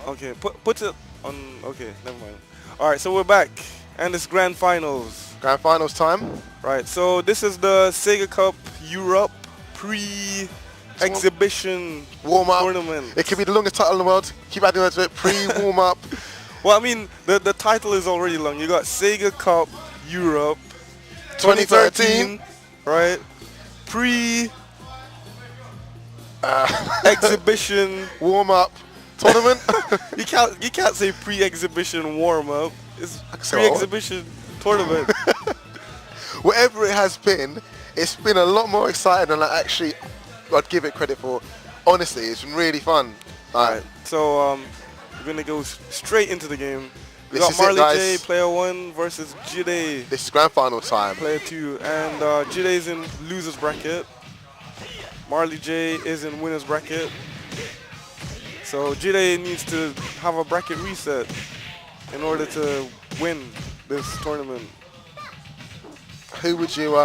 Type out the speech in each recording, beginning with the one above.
Okay, put it on. Okay, never mind. All right, so we're back, and it's grand finals. Grand finals time. Right, so this is the Sega Cup Europe pre-exhibition Warm up. tournament. It could be the longest title in the world. Keep adding that to it. Pre-warm up. Well, I mean, the title is already long. You got Sega Cup Europe 2013. right? Pre exhibition Warm up tournament. you can't say pre-exhibition warm up. It's say pre-exhibition tournament. Whatever it has been, it's been a lot more exciting than I actually I'd give it credit for. Honestly, it's been really fun. Alright, so we're gonna go straight into the game. We This got is it, Marley guys. J, player 1 versus Jide, This is grand final time. player 2, and Jide's in losers bracket. Marley J is in winners bracket. So Jide needs to have a bracket reset in order to win this tournament. Who would you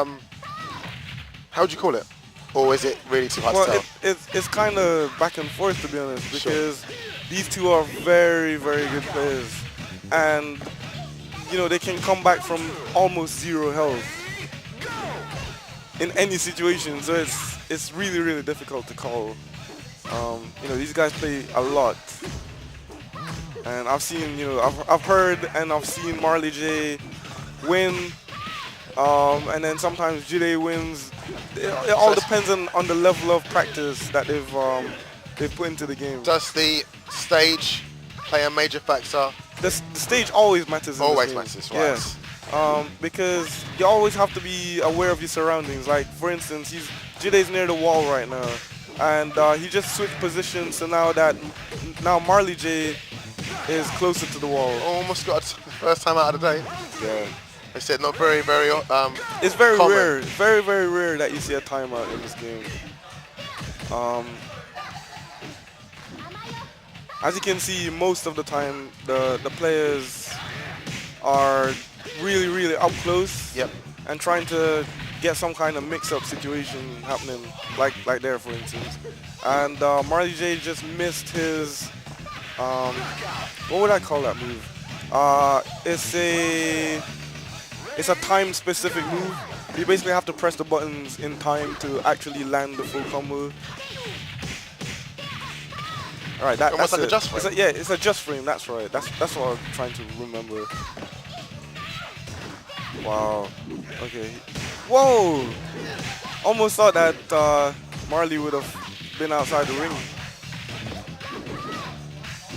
how would you call it? Or is it really too hard to Well, tell? it's kind of back and forth, to be honest, Sure. because these two are very, very good players. And, you know, they can come back from almost zero health in any situation. So it's really, really difficult to call. You know, these guys play a lot. And I've seen, you know, I've heard and I've seen Marley J win. And then sometimes Jide wins. It all depends on the level of practice that they've put into the game. Does the stage play a major factor? The stage always matters. In Always this game. matters, right? Yeah. Because you always have to be aware of your surroundings. Like for instance, Jide's near the wall right now, and he just switched positions. So now Marley J is closer to the wall. Almost got it the first time out of the day. Yeah. They said not very, very It's very common. rare, very, very rare that you see a timeout in this game. As you can see, most of the time the players are really, really up close. Yep. And trying to get some kind of mix-up situation happening, like there, for instance. And Marley J just missed his, what would I call that move? It's a time-specific move. You basically have to press the buttons in time to actually land the full combo. All right, that's Almost like a it. just frame. It's a just frame. That's right. That's what I'm trying to remember. Wow. Okay. Whoa! Almost thought that Marley would have been outside the ring.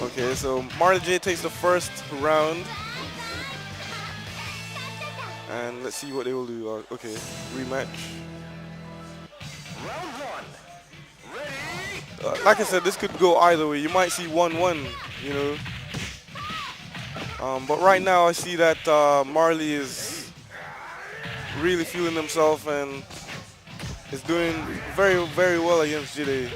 Okay, so Marley J takes the first round. And let's see what they will do. Okay, rematch. Round one. Ready? Like I said, this could go either way. You might see 1-1, you know. But right now I see that Marley is really feeling himself and is doing very, very well against Jide.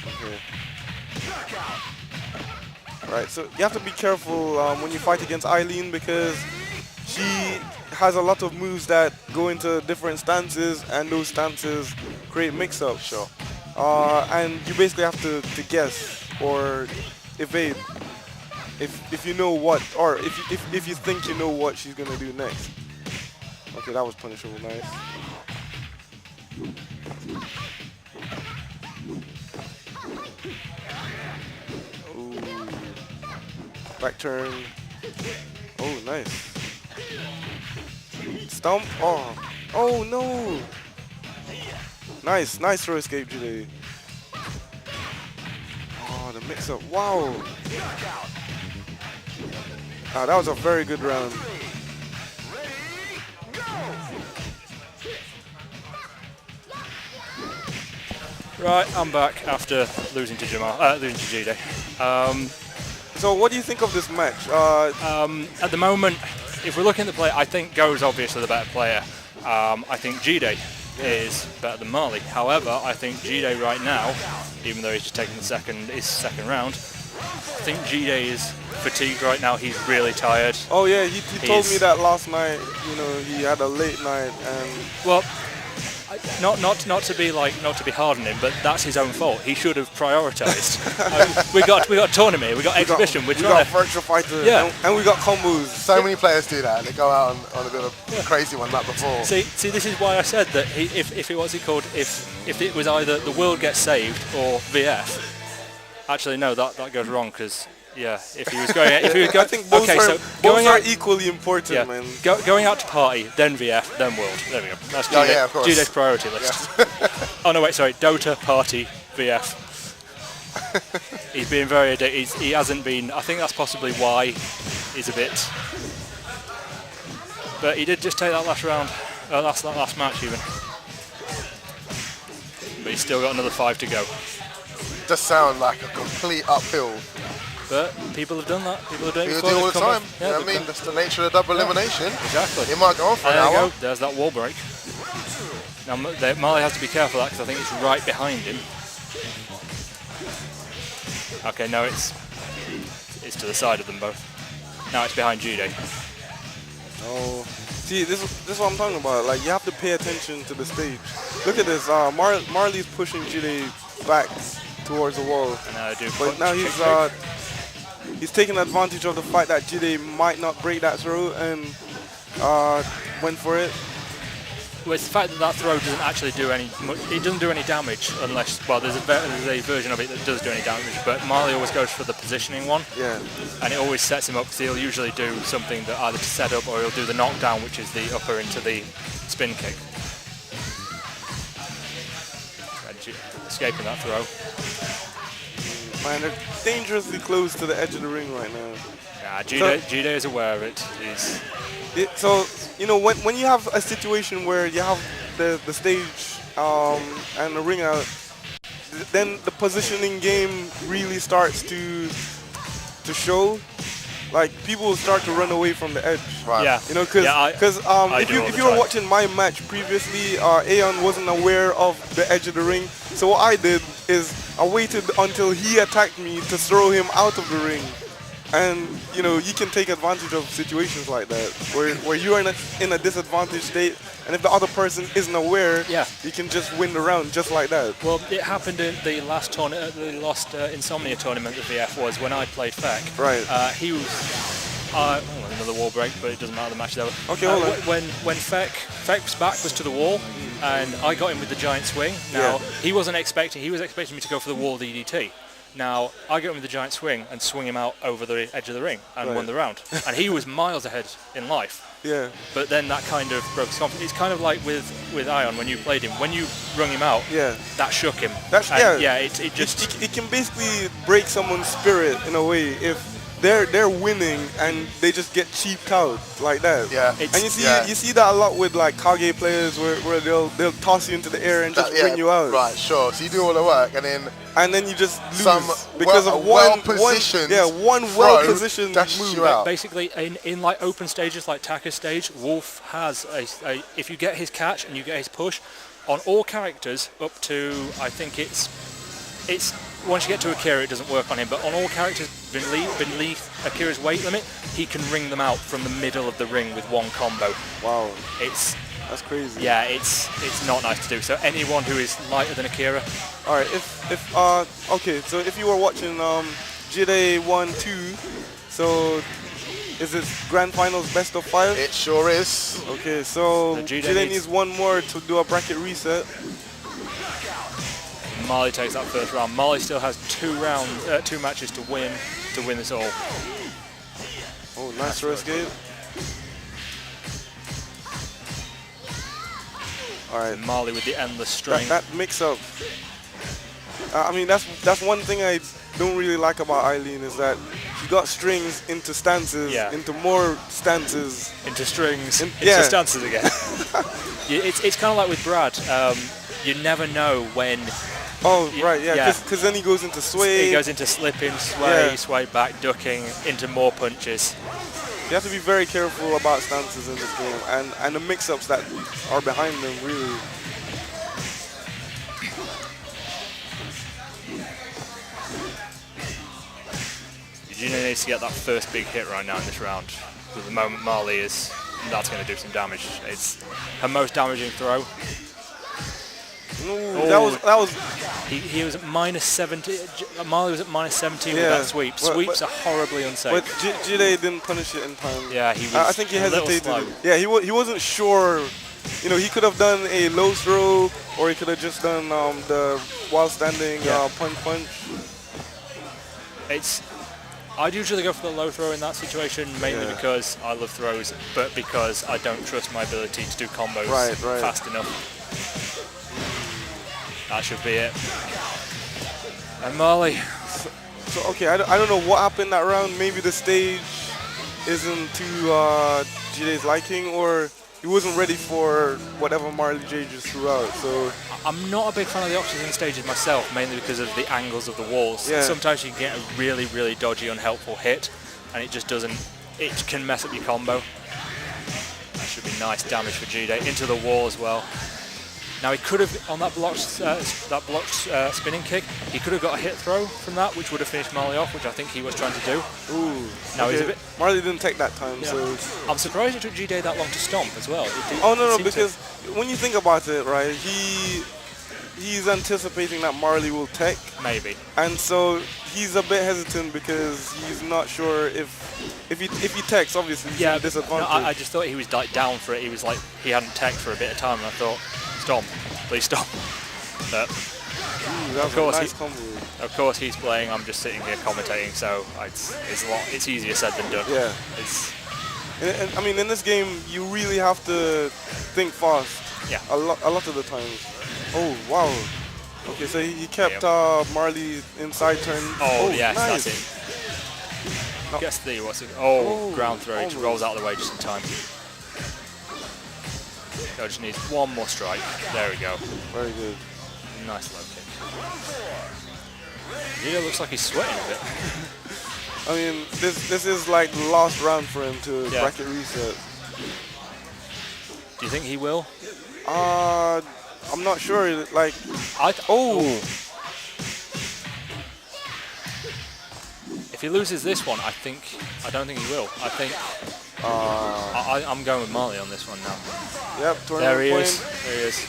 Okay. Right, so you have to be careful when you fight against Eileen because she has a lot of moves that go into different stances and those stances create mix-ups. Sure. And you basically have to guess or evade if you know what, or if you think you know what she's gonna do next. Okay, that was punishable, nice. Ooh. Back turn. Oh, nice. Stomp. Oh. Oh no. Nice throw escape today. Oh, the mix up. Wow. Ah, that was a very good round. Right, I'm back after losing to Jide. So what do you think of this match? At the moment, if we're looking at the play, I think Go's obviously the better player. I think Jide is better than Marley. However, I think Jide right now, even though he's just taking his second round, I think Jide is fatigued right now. He's really tired. Oh yeah, he told me He's- that last night. You know, he had a late night and Well, not to be hard on him, but that's his own fault. He should have prioritised. we got a tournament, we got exhibition. we got virtual fighter, Yeah. and we got combos. So many players do that. They go out on a bit of a crazy one like before. See, this is why I said that if it what's it called? If it was either the world gets saved or VF. Actually, no, that goes wrong because if he was going, I think both are equally important, man. Going out to party, then VF, then world. There we go. That's Oh, yeah, of course. Jide's priority list. Oh no, wait, sorry. Dota, party, VF. He's been very addicted. He hasn't been. I think that's possibly why he's a bit. But he did just take that last round, last match even. But he's still got another 5 to go. Does sound like a complete uphill. But people have done that. People have done it You before. do all they've the come time. back. You know what I they've mean? That's the nature of double elimination. Exactly. It might go on for an There you hour. go. There's that wall break. Now Marley has to be careful of that because I think it's right behind him. Okay, no, it's to the side of them both. Now it's behind Jide. Oh, see, this is what I'm talking about. Like, you have to pay attention to the stage. Look at this. Marley's pushing Jide back towards the wall, And now they do but punch, now kick. he's taking advantage of the fact that Jide might not break that throw and went for it. Well, it's the fact that throw doesn't actually do any. It doesn't do any damage unless. Well, there's a version of it that does do any damage, but Marley always goes for the positioning one. Yeah. And it always sets him up because he'll usually do something that either to set up or he'll do the knockdown, which is the upper into the spin kick. Escaping that throw. Man, they're dangerously close to the edge of the ring right now. Yeah, Jide is aware of it. So, you know, when you have a situation where you have the stage and the ring out, then the positioning game really starts to show. Like, people will start to run away from the edge. Right. Yeah. You know, because if you were watching my match previously, Aeon wasn't aware of the edge of the ring. So what I did is I waited until he attacked me to throw him out of the ring. And, you know, you can take advantage of situations like that, where you're in a disadvantaged state, and if the other person isn't aware, you can just win the round just like that. Well, it happened in the last tournament, the last Insomnia tournament that VF was when I played Feck. Right. He was another wall break, but it doesn't matter. The match is over. Okay, hold on. When Feck's back was to the wall, and I got him with the giant swing. Now he wasn't expecting. He was expecting me to go for the wall DDT. Now, I got him with the giant swing and swung him out over the edge of the ring and won the round. And he was miles ahead in life. Yeah. But then that kind of broke his confidence. It's kind of like with Ion when you played him. When you rung him out, that shook him. It can basically break someone's spirit in a way if they're winning and they just get cheaped out like that. Yeah. And you see that a lot with like Kage players where they'll toss you into the air and just bring you out. Right, sure. So you do all the work and then you just lose some because of one well-positioned move. you out. Basically, in like open stages like Taka's stage, Wolf has a if you get his catch and you get his push, on all characters up to I think it's once you get to Akira it doesn't work on him, but on all characters beneath Akira's weight limit, he can ring them out from the middle of the ring with one combo. Wow. That's crazy. Yeah, it's not nice to do. So anyone who is lighter than Akira. All right. Okay. So if you were watching Jide 1-2, so is this grand finals best of 5? It sure is. Okay. So Jide needs one more to do a bracket reset. Marley takes that first round. Marley still has 2 matches to win this all. Oh, nice throw escape. All right, Marley with the endless string. That mix-up. I mean, that's one thing I don't really like about Eileen is that she got strings into stances, into more stances, into strings, into stances again. It's kind of like with Brad. You never know when. Oh, right, yeah, because then he goes into sway. He goes into slipping, sway, sway back, ducking, into more punches. You have to be very careful about stances in this game and the mix-ups that are behind them, really. Jide needs to get that first big hit right now in this round. At the moment, Marley is, that's going to do some damage. It's her most damaging throw. Ooh, that was. He was at -70. Marley was at -17 with Yeah, that sweep. but- Sweeps are horribly unsafe. But Jide didn't punish it in time. Yeah, he was. I think he a little hesitated. slow. Yeah, he wasn't sure. You know, he could have done a low throw, or he could have just done the while standing Yeah. punch. I'd usually go for the low throw in that situation, mainly Yeah. because I love throws, but because I don't trust my ability to do combos Right. fast enough. That should be it. And Marley, So okay, I don't know what happened that round. Maybe the stage isn't to Jide's liking, or he wasn't ready for whatever Marley J just threw out. So I'm not a big fan of the oxygen stages myself, mainly because of the angles of the walls. Yeah. Sometimes you can get a really, really dodgy, unhelpful hit, and it just doesn't. It can mess up your combo. That should be nice damage for Jide into the wall as well. Now he could have on that blocked spinning kick. He could have got a hit throw from that, which would have finished Marley off, which I think he was trying to do. ooh, Now he's a bit. Marley didn't take that time. Yeah. So I'm surprised it took Jide that long to stomp as well. oh no, seemed to- because when you think about it, right, he's anticipating that Marley will tech. maybe. And so he's a bit hesitant because he's not sure if he techs, obviously he's at a No, disadvantage. I just thought he was like down for it. He was like he hadn't teched for a bit of time, and I thought, stomp, please stop. But Ooh, that was course a he- nice combo. of course he's playing. I'm just sitting here commentating, so it's easier said than done. Yeah. It's And I mean, in this game, you really have to think fast. Yeah. A lot of the times. Oh wow. Okay, so he kept Yeah. Marley inside turn. oh yes, nice. that's it. No. Guess the what's it? Oh, Oh, ground throw. He just almost. rolls out of the way just in time. He just needs one more strike. There we go. Very good. Nice low kick. Yeah, looks like he's sweating a bit. I mean, this is like the last round for him to Yeah. bracket reset. Do you think he will? I'm not sure. Like, Oh. If he loses this one, I don't think he will. I think I'm going with Marley on this one now. yep. There Tournament he point. is. There he is.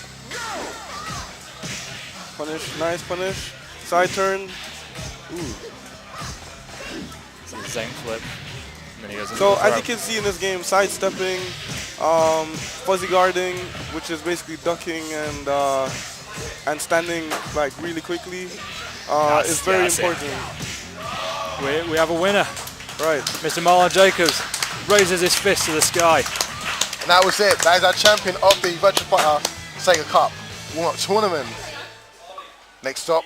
Punish. Nice punish. Side turn. Ooh. It's a Zen flip. And then he goes into So the as throw. you can see in this game, sidestepping, fuzzy guarding, which is basically ducking and standing like really quickly, is very that's it. important. We have a winner. Right. Mr. Marlon Jacobs raises his fist to the sky. And that was it. That is our champion of the Virtual Fighter Sega Cup warm-up tournament. Next up,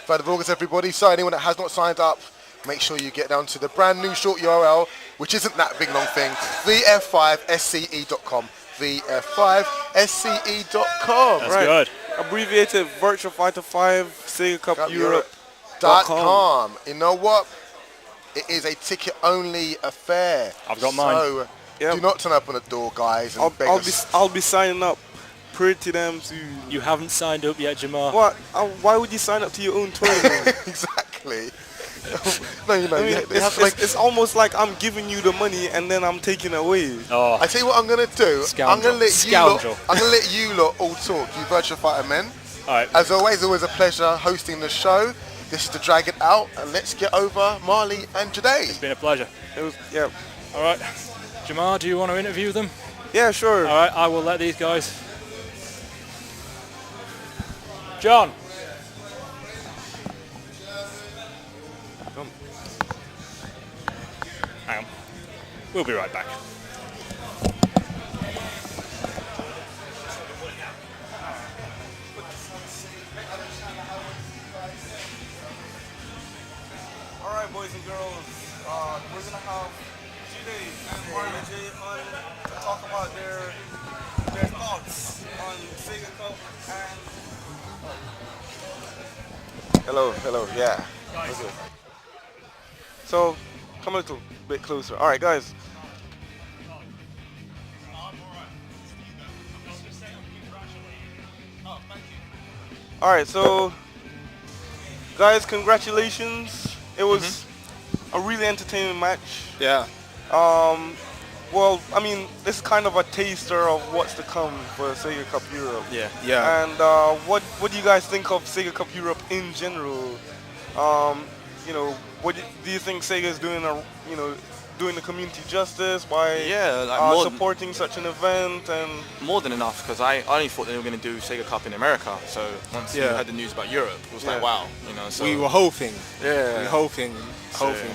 3rd of August, everybody. So anyone that has not signed up, make sure you get down to the brand new short URL, which isn't that big long thing, vf5sce.com. vf5sce.com. That's Right. good. Abbreviated Virtual Fighter 5 Sega Cup Europe. Europe.com. You know what? It is a ticket-only affair. I've got mine. So Yep. do not turn up on the door, guys, and beg us. I'll be signing up pretty damn soon. You haven't signed up yet, Jamar. What? Why would you sign up to your own tournament? Exactly. No, you know, I mean, you have to make. it's almost like I'm giving you the money and then I'm taking it away. Oh, I tell you what I'm gonna do. Scoundrel. I'm gonna let Scoundrel. you lot. I'm gonna let you lot all talk. You Virtual Fighter men. all right. As always a pleasure hosting the show. This is to drag it out, and let's get over Marley and Jide. It's been a pleasure. It was, yeah. All right. Jamar, do you want to interview them? Yeah, sure. All right, I will let these guys. John. Hang on. We'll be right back. All right, boys and girls, we're gonna have Jide and Marley J on to talk about their thoughts on Sega Cup and. Hello, yeah. Okay. So, come a little bit closer. All right, guys. All right, so guys, congratulations. It was a really entertaining match. Yeah. Well, I mean, this is kind of a taster of what's to come for Sega Cup Europe. Yeah. Yeah. And what do you guys think of Sega Cup Europe in general? You know, do you think Sega is doing doing the community justice by supporting such an event? And more than enough, because I only thought they were going to do Sega Cup in America. So once you heard the news about Europe, it was like, wow, you know. So we were hoping. Yeah. We were hoping.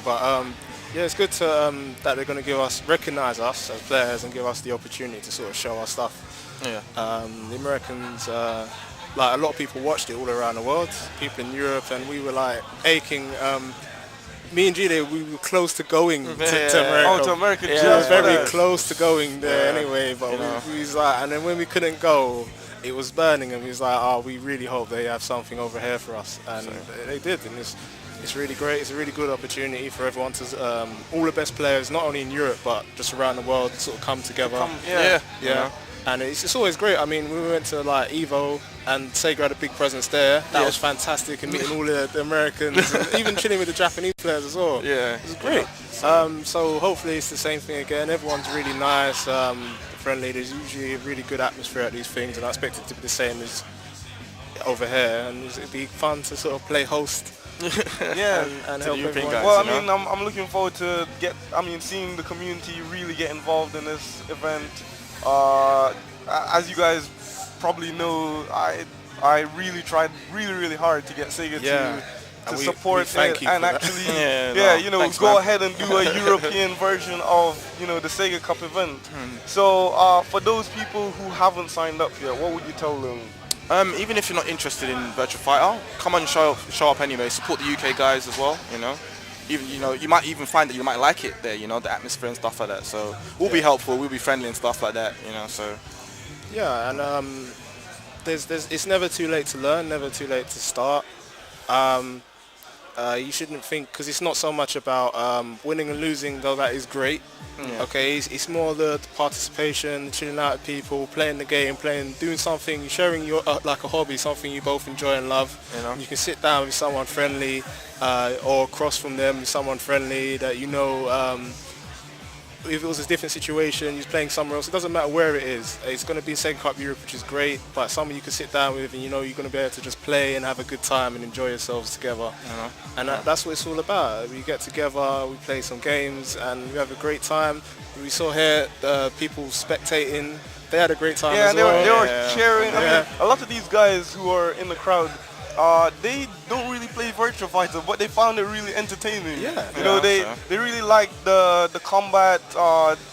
But yeah, it's good to that they're going to recognize us as players and give us the opportunity to sort of show our stuff. Yeah. The Americans, like a lot of people watched it all around the world, people in Europe, and we were like aching. Me and Jide, we were close to going to America. Oh, to America, just very close to going there anyway. But we was like, and then when we couldn't go, it was burning, and we was like, oh, we really hope they have something over here for us, and they did, and it's really great. It's a really good opportunity for everyone to, all the best players, not only in Europe but just around the world, sort of come together. Yeah. And it's always great. I mean, we went to like Evo, and Sega had a big presence there. That was fantastic, and meeting all the Americans, and even chilling with the Japanese players as well. Yeah, it was great. So hopefully it's the same thing again. Everyone's really nice, friendly. There's usually a really good atmosphere at these things, and I expect it to be the same as over here. And it'd be fun to sort of play host. and help everyone. Guys, well, I mean, I'm looking forward to seeing the community really get involved in this event. As you guys probably know, I really tried really hard to get Sega to support it and actually go ahead and do a European version of the Sega Cup event. So for those people who haven't signed up yet, what would you tell them? Even if you're not interested in Virtua Fighter, come on, show up anyway. Support the UK guys as well. Even you might even find that you might like it there. The atmosphere and stuff like that. So we'll be helpful. We'll be friendly and stuff like that. So yeah, and it's never too late to learn, never too late to start. You shouldn't think, because it's not so much about winning and losing, though that is great. Okay, it's more the participation, chilling out with people, playing the game, doing something, sharing your like a hobby, something you both enjoy and love. You can sit down with someone friendly, or across from them with someone friendly that if it was a different situation, you're playing somewhere else, it doesn't matter where it is. It's going to be Sega Cup Europe, which is great, but someone you can sit down with and you're going to be able to just play and have a good time and enjoy yourselves together. And that's what it's all about. We get together, we play some games, and we have a great time. We saw here people spectating. They had a great time as well. They were cheering. I mean, a lot of these guys who are in the crowd, they don't really play Virtua Fighter, but they found it really entertaining. They really like the combat,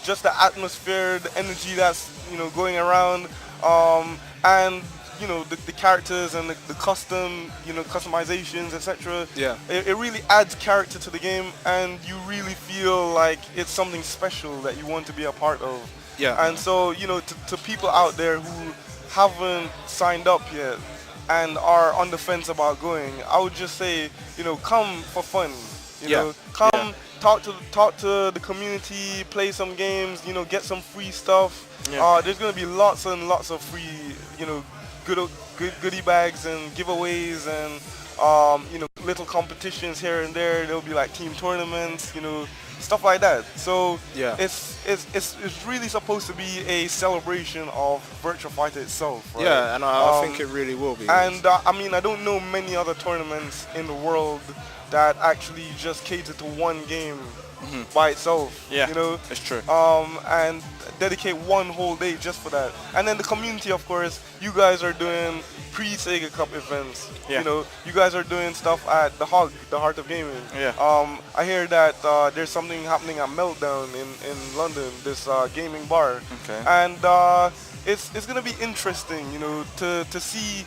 just the atmosphere, the energy that's going around, and the characters and the custom customizations, etc. It really adds character to the game, and you really feel like it's something special that you want to be a part of. And so to people out there who haven't signed up yet and are on the fence about going, I would just say, come for fun. Come talk to the community, play some games, get some free stuff. There's gonna be lots and lots of free, good goodie bags and giveaways and little competitions here and there. There'll be like team tournaments, stuff like that. So it's really supposed to be a celebration of Virtua Fighter itself, right? Yeah, and I think it really will be. And I mean, I don't know many other tournaments in the world that actually just cater to one game by itself. It's true. And dedicate one whole day just for that. And then the community, of course, you guys are doing pre-Sega Cup events. You guys are doing stuff at the Hog, the Heart of Gaming. I hear that there's something happening at Meltdown in London, this gaming bar. And it's gonna be interesting, to see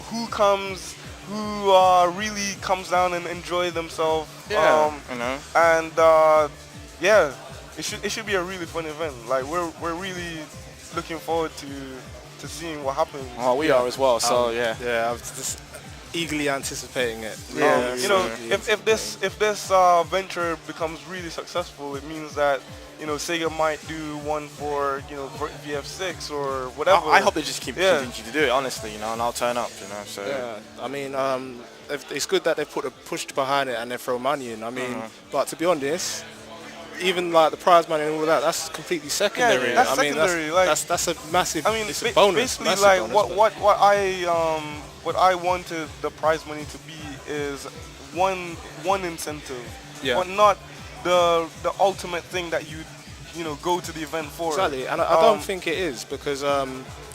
who comes, who really comes down and enjoy themselves. And it should be a really fun event. Like we're really looking forward to seeing what happens. Oh, we are as well. So eagerly anticipating it. You know, if this venture becomes really successful, it means that Sega might do one for VF6 or whatever. I hope they just continue to do it, honestly, and I'll turn up, So yeah, I mean, it's good that they put a push behind it and they throw money in. I mean, but to be honest, even like the prize money and all that, that's completely secondary. Yeah, that's I mean, secondary. that's a massive. I mean, it's a bonus. basically, like what I wanted the prize money to be is one incentive, but not the ultimate thing that you go to the event for. Exactly, and I don't think it is, because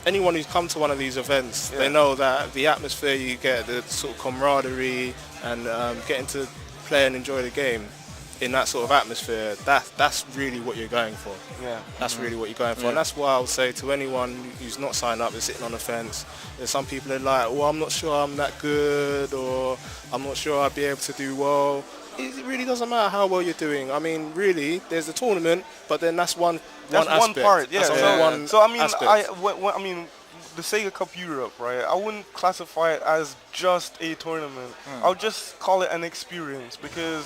anyone who's come to one of these events, they know that the atmosphere you get, the sort of camaraderie, and getting to play and enjoy the game in that sort of atmosphere, that's really what you're going for. Yeah. That's really what you're going for. And that's why I would say to anyone who's not signed up and sitting on the fence, there's some people that are like, well, I'm not sure I'm that good, or I'm not sure I'd be able to do well. It really doesn't matter how well you're doing. I mean, really, there's the tournament, but then that's one aspect. One part, yeah. That's I mean, aspect. I mean, the Sega Cup Europe, right? I wouldn't classify it as just a tournament. I'll just call it an experience, because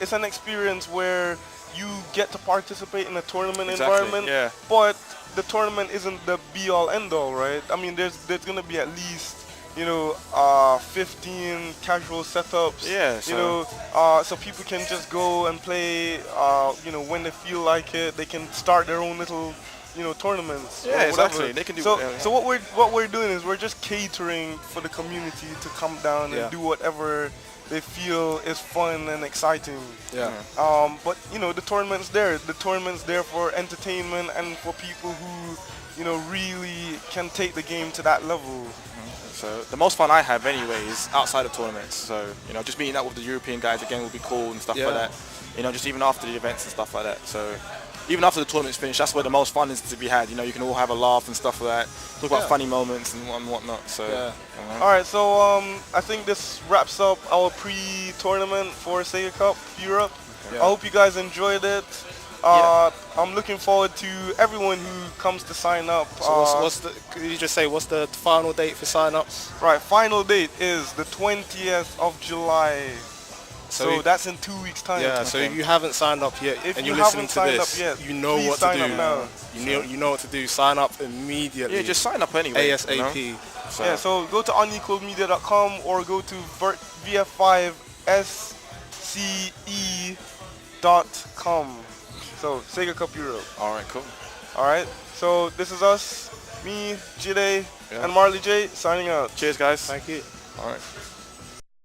it's an experience where you get to participate in a tournament environment, but the tournament isn't the be-all, end-all, right? I mean, there's going to be at least 15 casual setups. Yeah. So people can just go and play. When they feel like it, they can start their own little tournaments. Yeah, exactly. They can do. So what we're doing is we're just catering for the community to come down and do whatever they feel is fun and exciting. Yeah. But the tournament's there. The tournament's there for entertainment and for people who really can take the game to that level. So the most fun I have anyway is outside of tournaments. So just meeting up with the European guys again would be cool and stuff like that. Just even after the events and stuff like that. So even after the tournament's finished, that's where the most fun is to be had. You can all have a laugh and stuff like that. Talk about funny moments and whatnot. So All right. So I think this wraps up our pre-tournament for Sega Cup Europe. I hope you guys enjoyed it. I'm looking forward to everyone who comes to sign up. So could you just say what's the final date for sign-ups? Right, final date is the 20th of July. So that's in 2 weeks' time. Yeah, so if you haven't signed up yet and you're listening to this, you know what to do. You know what to do. Sign up immediately. Yeah, just sign up anyway. ASAP. So go to unequalmedia.com or go to vf5sce.com. So Sega Cup Europe. All right, cool. All right. So this is us, me, Jide, and Marley J signing out. Cheers, guys. Thank you. All right.